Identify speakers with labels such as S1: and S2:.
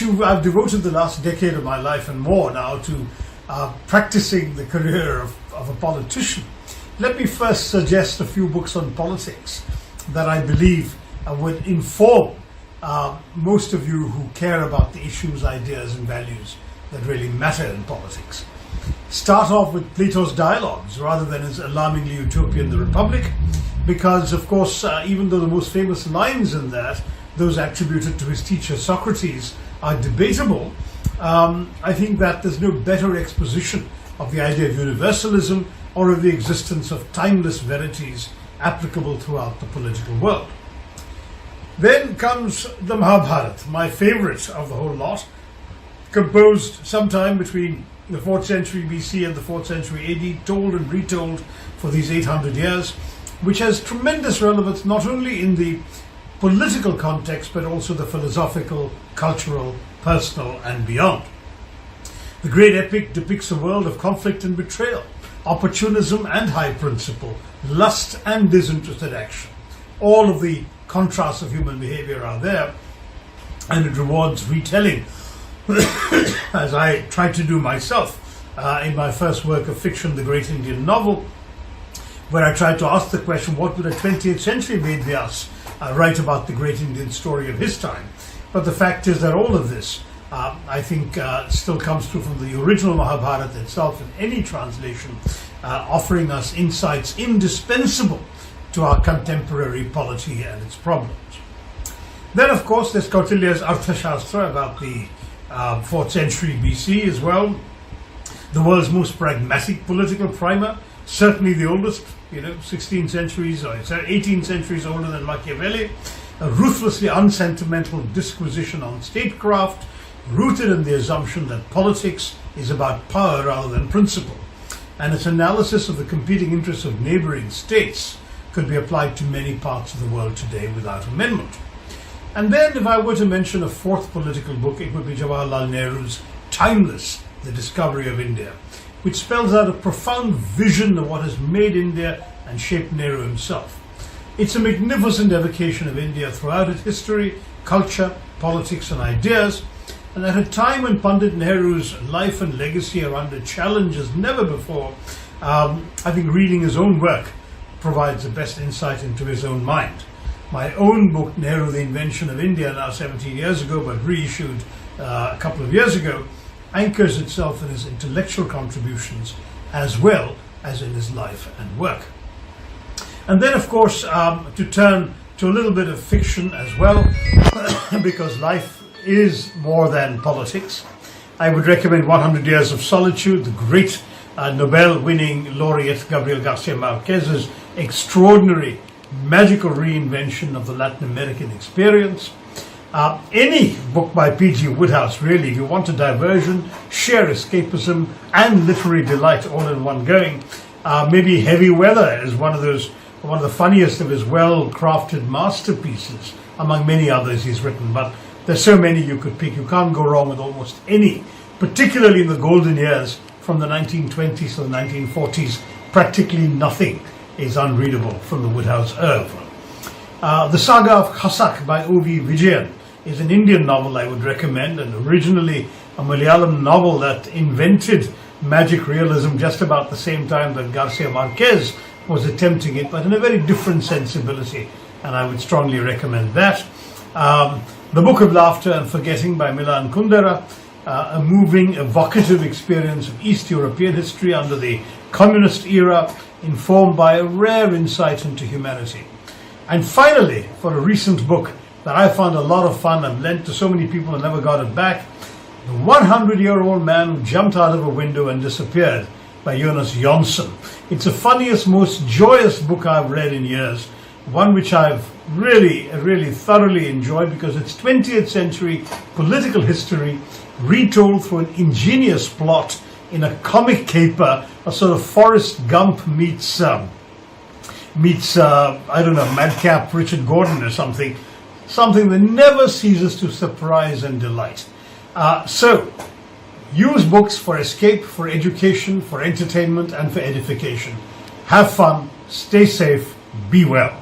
S1: I've devoted the last decade of my life and more now to practicing the career of a politician. Let me first suggest a few books on politics that I believe would inform most of you who care about the issues, ideas and values that really matter in politics. Start off with Plato's Dialogues rather than his alarmingly utopian The Republic, because of course even though the most famous lines in that, those attributed to his teacher Socrates, are debatable, I think that there's no better exposition of the idea of universalism or of the existence of timeless verities applicable throughout the political world. Then comes the Mahabharat, my favorite of the whole lot, composed sometime between the 4th century BC and the 4th century AD, told and retold for these 800 years, which has tremendous relevance not only in the political context but also the philosophical, cultural, personal and beyond. The great epic depicts a world of conflict and betrayal, opportunism and high principle, lust and disinterested action. All of the contrasts of human behavior are there, and it rewards retelling, as I tried to do myself in my first work of fiction, The Great Indian Novel, where I tried to ask the question, what would a 20th century Ved Vyas write about the great Indian story of his time? But the fact is that all of this, I think, still comes through from the original Mahabharata itself in any translation, offering us insights indispensable to our contemporary polity and its problems. Then, of course, there's Kautilya's Arthashastra about the 4th century BC as well. The world's most pragmatic political primer, certainly the oldest, 16 centuries or 18 centuries older than Machiavelli, a ruthlessly unsentimental disquisition on statecraft, rooted in the assumption that politics is about power rather than principle, and its analysis of the competing interests of neighboring states could be applied to many parts of the world today without amendment. And then if I were to mention a fourth political book, it would be Jawaharlal Nehru's Timeless, The Discovery of India, which spells out a profound vision of what has made India and shaped Nehru himself. It's a magnificent evocation of India throughout its history, culture, politics and ideas, and at a time when Pandit Nehru's life and legacy are under challenge as never before, I think reading his own work provides the best insight into his own mind. My own book, Nehru, The Invention of India, now 17 years ago, but reissued a couple of years ago, anchors itself in his intellectual contributions as well as in his life and work. And then, of course, to turn to a little bit of fiction as well, because life is more than politics, I would recommend 100 Years of Solitude, the great Nobel-winning laureate Gabriel Garcia Marquez's extraordinary, magical reinvention of the Latin American experience. Any book by P.G. Wodehouse, really, if you want a diversion, sheer escapism, and literary delight all in one going. Maybe Heavy Weather is one of the funniest of his well-crafted masterpieces, among many others he's written, but there's so many you could pick. You can't go wrong with almost any, particularly in the golden years from the 1920s to the 1940s. Practically nothing is unreadable from the Wodehouse oeuvre. The Saga of Khasak by O.V. Vijayan is an Indian novel I would recommend, and originally a Malayalam novel that invented magic realism just about the same time that Garcia Marquez was attempting it, but in a very different sensibility, and I would strongly recommend that. The Book of Laughter and Forgetting by Milan Kundera, a moving, evocative experience of East European history under the communist era, informed by a rare insight into humanity. And finally, for a recent book that I found a lot of fun and lent to so many people and never got it back, The 100-Year-Old Man Who Jumped Out of a Window and Disappeared by Jonas Jonsson. It's the funniest, most joyous book I've read in years, one which I've really thoroughly enjoyed because it's 20th century political history retold through an ingenious plot in a comic caper, a sort of Forrest Gump meets I don't know, madcap Richard Gordon or something that never ceases to surprise and delight. So, use books for escape, for education, for entertainment, and for edification. Have fun, stay safe, be well.